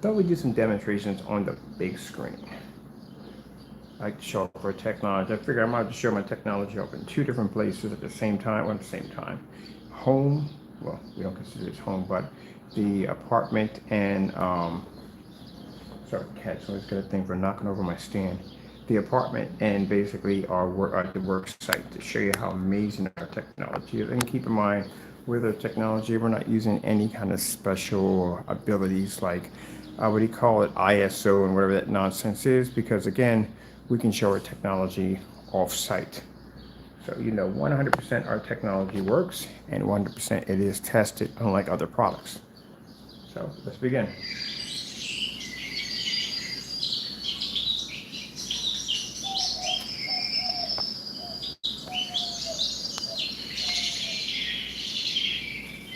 thought we'd do some demonstrations on the big screen. I like to show up our technology. I figured I might have to show my technology up in two different places at the same time. Well, at the same time. Home, well, we don't consider this home, but the apartment and, sorry, cat's always got a thing for knocking over my stand. The apartment and basically the work site to show you how amazing our technology is. And keep in mind, with our technology, we're not using any kind of special abilities like, what do you call it, ISO and whatever that nonsense is, because again, we can show our technology off-site. So 100% our technology works and 100% it is tested, unlike other products. So let's begin.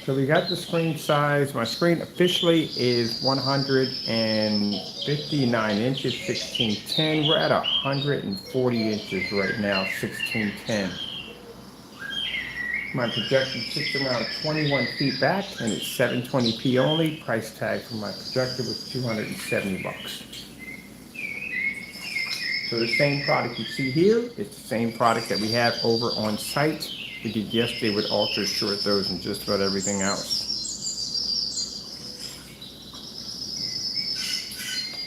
So we got the screen size. My screen officially is 159 inches, 1610. We're at 140 inches right now, 1610. My projector sits around 21 feet back and it's 720p only. Price tag for my projector was $270. So the same product you see here, it's the same product that we have over on site. We did yesterday with ultra short those and just about everything else.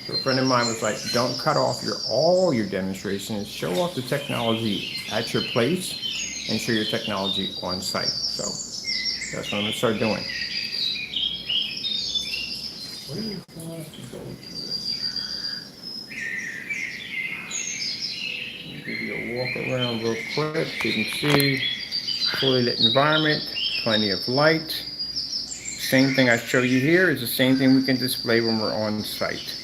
So a friend of mine was like, don't cut off all your demonstrations, show off the technology at your place and show your technology on site. So that's what I'm gonna start doing. What do you want to go through this? Let me give you a walk around real quick so you can see. Fully lit environment, plenty of light. Same thing I show you here is the same thing we can display when we're on site.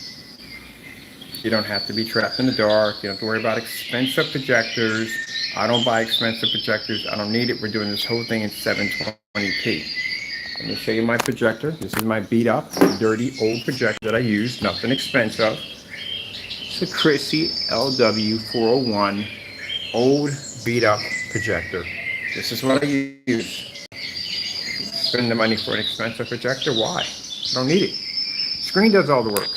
You don't have to be trapped in the dark. You don't have to worry about expensive projectors. I don't buy expensive projectors. I don't need it. We're doing this whole thing in 720p. Let me show you my projector. This is my beat up, dirty old projector that I use. Nothing expensive. It's a Chrissy LW401 old beat up projector. This is what I use. Spend the money for an expensive projector? Why? I don't need it. Screen does all the work.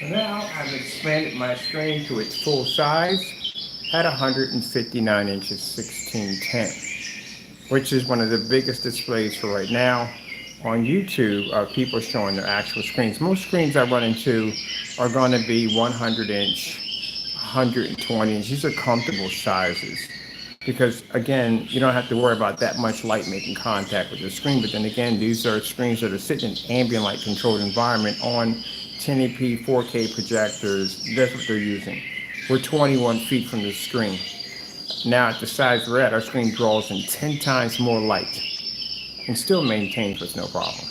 So now I've expanded my screen to its full size at 159 inches, 1610, which is one of the biggest displays for right now. On YouTube, people showing their actual screens. Most screens I run into are going to be 100 inch, 120 inch. These are comfortable sizes because, again, you don't have to worry about that much light making contact with the screen. But then again, these are screens that are sitting in ambient light controlled environment on 1080p 4K projectors. That's what they're using. We're 21 feet from the screen. Now at the size we're at, our screen draws in 10 times more light and still maintains with no problem.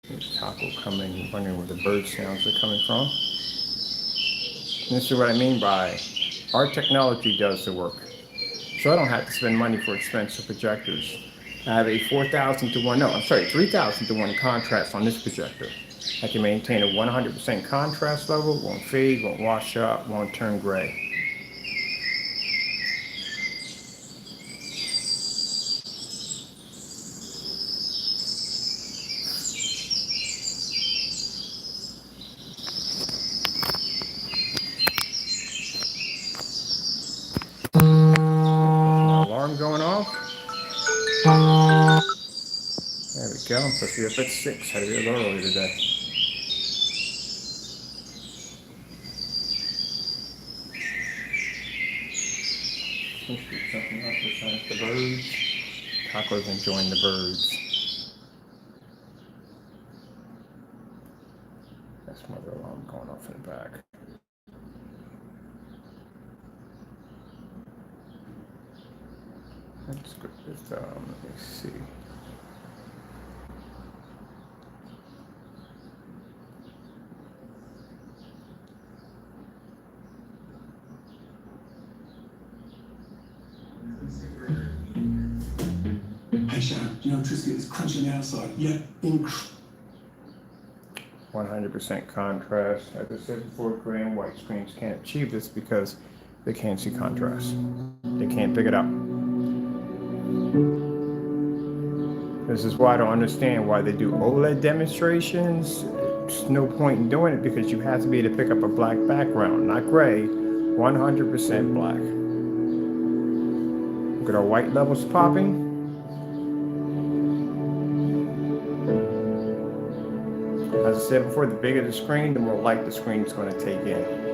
There's Taco coming, wondering where the bird sounds are coming from. And this is what I mean by our technology does the work. So I don't have to spend money for expensive projectors. I have a 3,000 to 1 contrast on this projector. I can maintain a 100% contrast level, won't fade, won't wash up, won't turn gray. Alarm going off. There we go. I'm supposed to be up at 6. Had to be a little early today. Let's do something else besides the birds. Taco's enjoying the birds. That's my other alarm going off in the back. Let's go with, let me see. Hey, Sharon, you know Triscuit is crunching the outside, yet 100% contrast. As I said before, gray and white screens can't achieve this because they can't see contrast. They can't pick it up. This is why I don't understand why they do OLED demonstrations. There's no point in doing it because you have to be able to pick up a black background, not gray, 100% black. Look at our white levels popping. As I said before, the bigger the screen, the more light the screen is going to take in.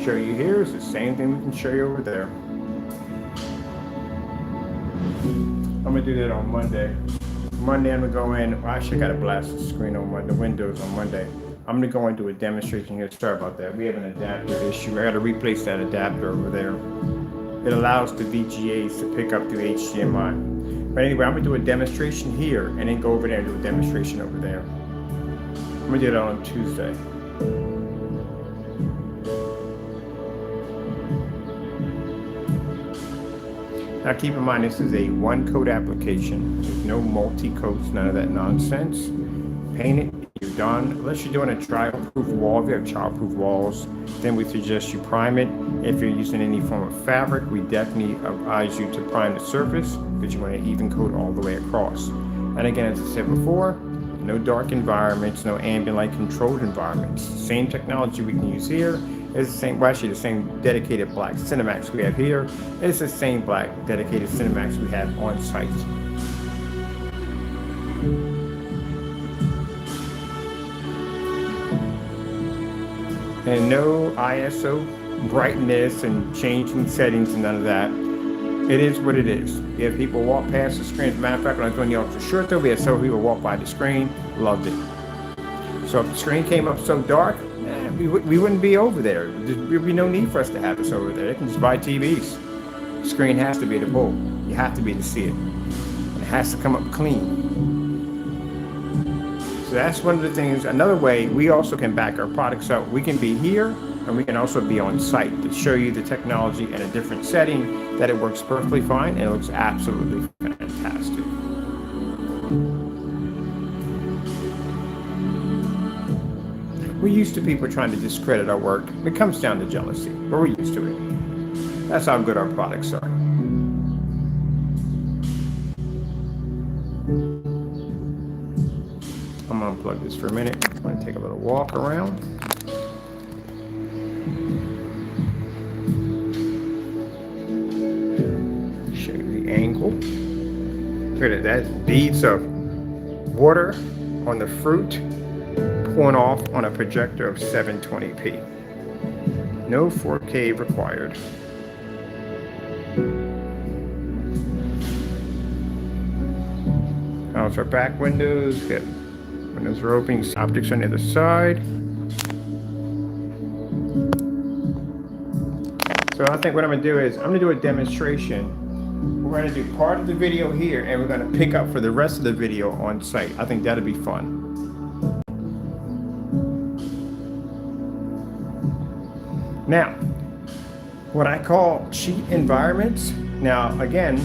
Show you here is the same thing we can show you over there. I'm gonna do that on Monday. Monday I'm gonna go in. Well, actually, I gotta blast the screen on the windows on Monday. I'm gonna go and do a demonstration here. Sorry about that. We have an adapter issue. I gotta replace that adapter over there. It allows the VGAs to pick up through HDMI. But anyway, I'm gonna do a demonstration here and then go over there and do a demonstration over there. I'm gonna do it on Tuesday. Now keep in mind, this is a one-coat application. There's no multi-coats, none of that nonsense. Paint it, you're done. Unless you're doing a child-proof wall, if you have child-proof walls, then we suggest you prime it. If you're using any form of fabric, we definitely advise you to prime the surface because you want to even coat all the way across. And again, as I said before, no dark environments, no ambient light controlled environments. Same technology we can use here. It's the same, well, actually the same dedicated black Cinemax we have here. It's the same black dedicated Cinemax we have on site. And no ISO brightness and changing settings and none of that. It is what it is. We have people walk past the screen. As a matter of fact, when I was doing the ultra short though, we had several people walk by the screen, loved it. So if the screen came up so dark, we wouldn't be over there. There would be no need for us to have this over there. They can just buy TVs. The screen has to be the bull. You have to be to see it. And it has to come up clean. So that's one of the things. Another way, we also can back our products up. We can be here and we can also be on site to show you the technology in a different setting that it works perfectly fine and it looks absolutely fantastic. We're used to people trying to discredit our work. It comes down to jealousy, but we're used to it. That's how good our products are. I'm gonna unplug this for a minute. I'm gonna take a little walk around. Show you the angle. Look at that, beads of water on the fruit. Pulling off on a projector of 720p. No 4K required. How's our back windows? Good. Windows are open. Optics on the other side. So I think what I'm going to do is I'm going to do a demonstration. We're going to do part of the video here and we're going to pick up for the rest of the video on site. I think that'll be fun. Now, what I call cheat environments. Now, again,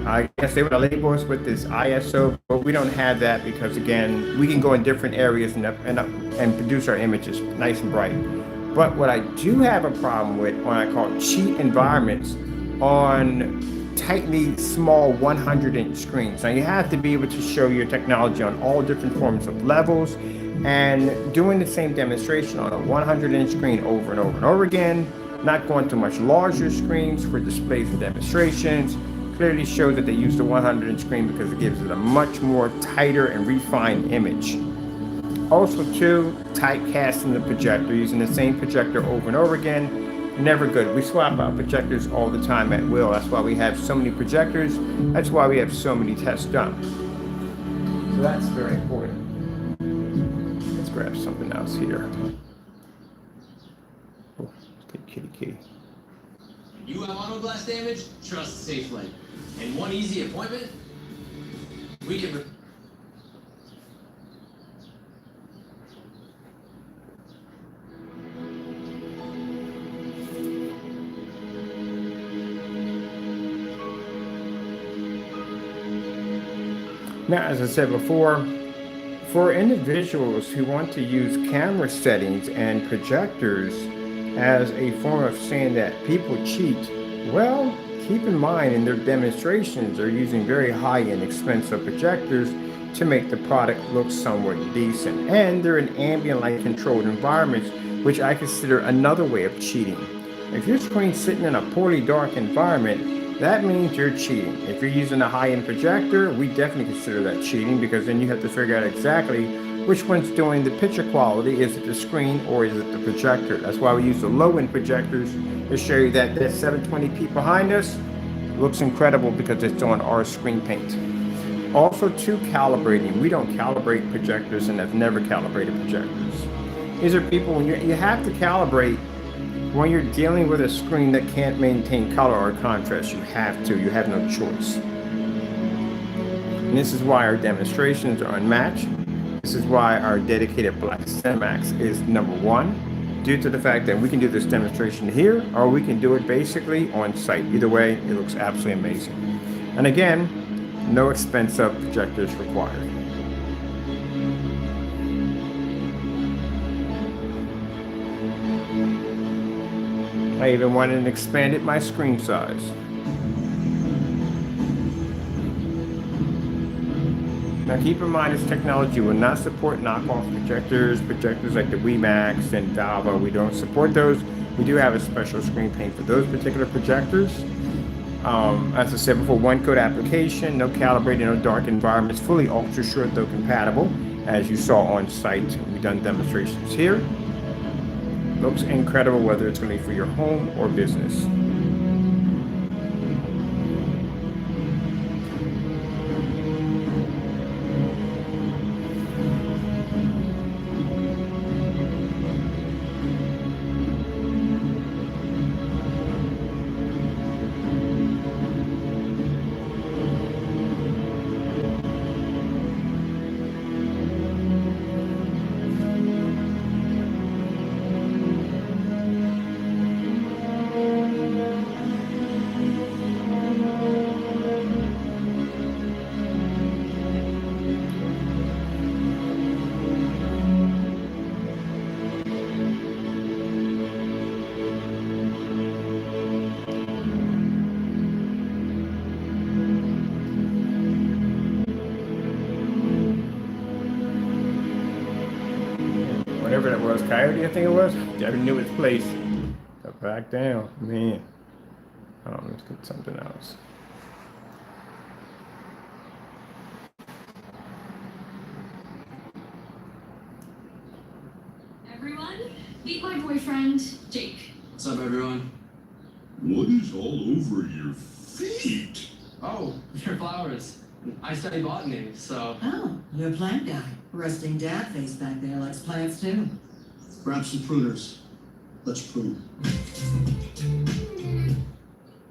I guess they would label us with this ISO, but we don't have that because, again, we can go in different areas and produce our images nice and bright. But what I do have a problem with, what I call cheat environments, on tightly small 100-inch screens. Now you have to be able to show your technology on all different forms of levels, and doing the same demonstration on a 100-inch screen over and over and over again, not going to much larger screens for displays and demonstrations, clearly shows that they use the 100-inch screen because it gives it a much more tighter and refined image. Also too, typecasting the projector, using the same projector over and over again, never good. We swap out projectors all the time at will. That's why we have so many projectors. That's why we have so many tests done. So that's very important. Let's grab something else here. Oh, let's get kitty. You have auto blast damage? Trust SafeLink. And one easy appointment? We can... Now, as I said before, for individuals who want to use camera settings and projectors as a form of saying that people cheat, well, keep in mind in their demonstrations, they're using very high and expensive projectors to make the product look somewhat decent. And they're in ambient light controlled environments, which I consider another way of cheating. If your screen's sitting in a poorly dark environment, that means you're cheating. If you're using a high-end projector, we definitely consider that cheating, because then you have to figure out exactly which one's doing the picture quality. Is it the screen or is it the projector? That's why we use the low-end projectors to show you that 720p behind us looks incredible because it's on our screen paint. Also, too, calibrating. We don't calibrate projectors and have never calibrated projectors. These are people, when you have to calibrate when you're dealing with a screen that can't maintain color or contrast. You have no choice. And this is why our demonstrations are unmatched. This is why our dedicated black Cinemax is #1, due to the fact that we can do this demonstration here, or we can do it basically on site. Either way, it looks absolutely amazing. And again, no expensive projectors required. I even went and expanded my screen size. Now keep in mind, this technology will not support knockoff projectors like the VIII and Valva. We don't support those. We do have a special screen paint for those particular projectors. As I said before, one code application, no calibrating, no dark environments, fully ultra short though compatible, as you saw on site. We've done demonstrations here. Looks incredible, whether it's going to be for your home or business. Whatever that was, Coyote, I think it was. Never knew its place. Go back down, man. Let's get something else. Everyone, meet my boyfriend, Jake. What's up, everyone? What is all over your feet? Oh, your flowers. I study botany, so... Oh, you're a plant guy. Resting dad face back there likes plants too. Grab some pruners. Let's prune.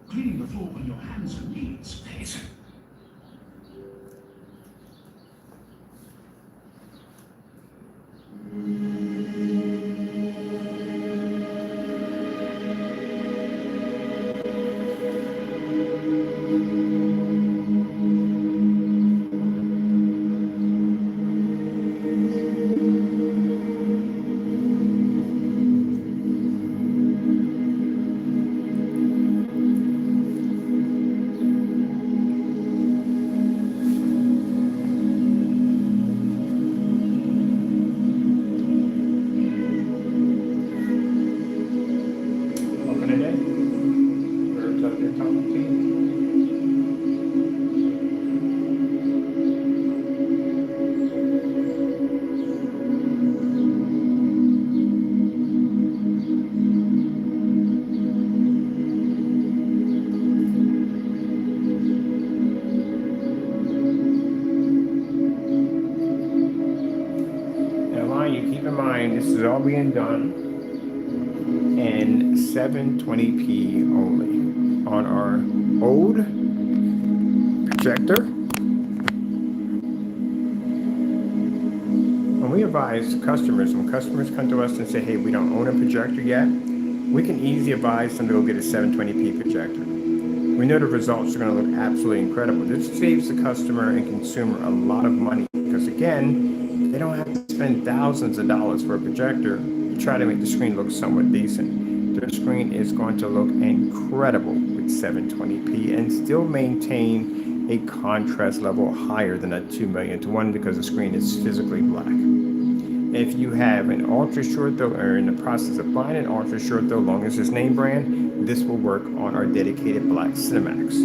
Cleaning the floor on your hands and knees, please. Keep in mind, this is all being done in 720p only on our old projector. When we advise customers, when customers come to us and say, hey, we don't own a projector yet, we can easily advise them to go get a 720p projector. We know the results are going to look absolutely incredible. This saves the customer and consumer a lot of money because, again, they don't have to spend thousands of dollars for a projector to try to make the screen look somewhat decent. Their screen is going to look incredible with 720p and still maintain a contrast level higher than a 2,000,000:1 because the screen is physically black. If you have an ultra short though, or in the process of buying an ultra short though, long as it's name brand, this will work on our dedicated black Cinemax.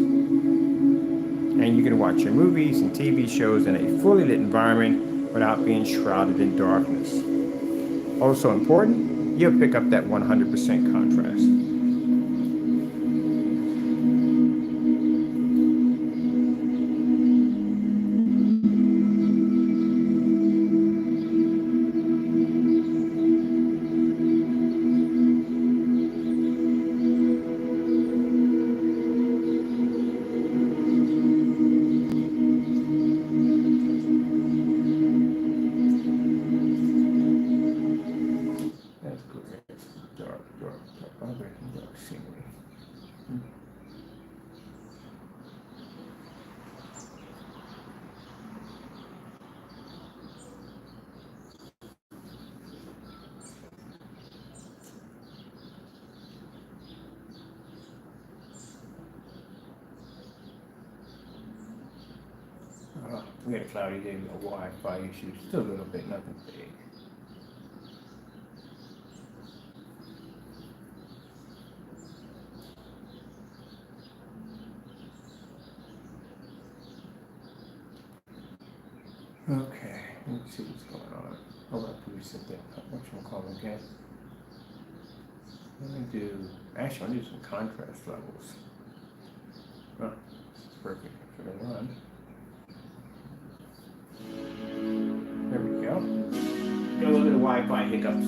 And you can watch your movies and TV shows in a fully lit environment without being shrouded in darkness. Also important, you'll pick up that 100% contrast. We had a cloudy day with a Wi-Fi issue, still a little bit, nothing big. Okay, let's see what's going on. Hold up, we set that up. What you call it again? Let me do, actually, I'll do some contrast levels. Oh, this is perfect for the run. There we go. Got a little bit of Wi-Fi hiccups.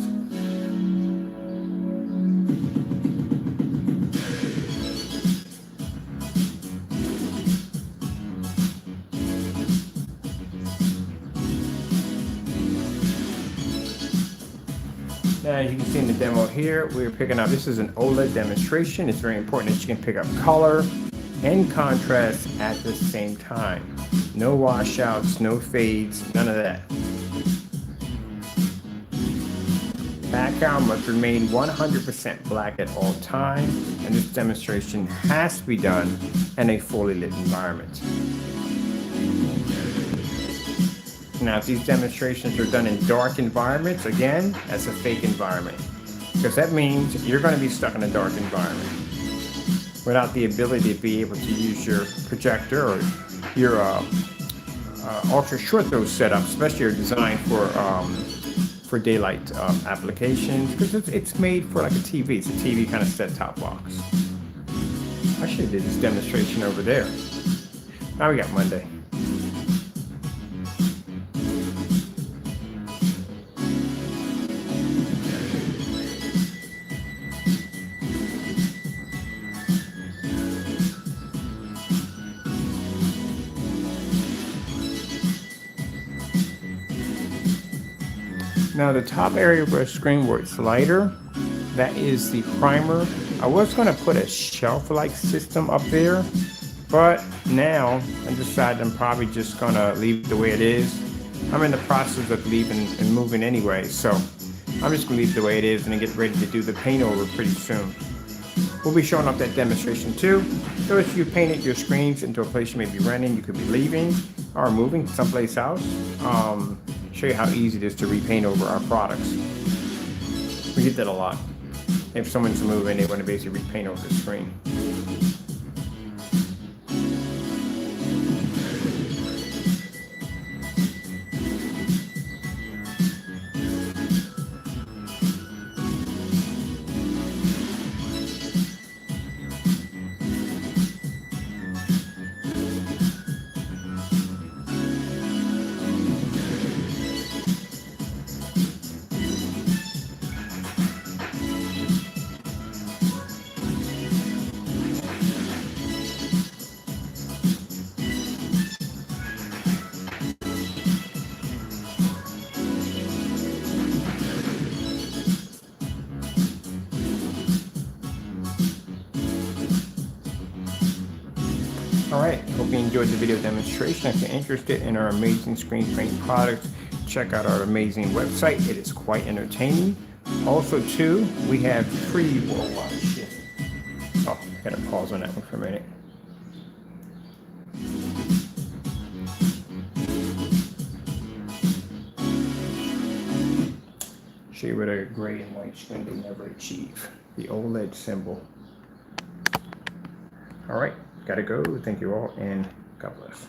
Now, as you can see in the demo here, we're picking up, this is an OLED demonstration. It's very important that you can pick up color and contrast at the same time. No washouts, no fades, none of that. Background must remain 100% black at all times, and this demonstration has to be done in a fully lit environment. Now, if these demonstrations are done in dark environments, again, that's a fake environment, because that means you're going to be stuck in a dark environment without the ability to be able to use your projector or your ultra short throw setup, especially your design for daylight applications, because it's made for like a TV. It's a TV kind of set-top box. I should have did this demonstration over there. Now we got Monday. Now the top area of our screen where it's lighter, that is the primer. I was going to put a shelf-like system up there, but now I decided I'm probably just going to leave it the way it is. I'm in the process of leaving and moving anyway, so I'm just going to leave it the way it is and then get ready to do the paint over pretty soon. We'll be showing off that demonstration too. So if you painted your screens into a place you may be renting, you could be leaving or moving someplace else. Show you how easy it is to repaint over our products. We get that a lot. If someone's moving, they want to basically repaint over the screen. All right, hope you enjoyed the video demonstration. If you're interested in our amazing screen printing products, check out our amazing website. It is quite entertaining. Also, too, we have free. Whoa, wow, shit. Oh, I gotta pause on that one for a minute. Show you what a gray and white screen they never achieve. The OLED symbol. All right, gotta go. Thank you all, and God bless.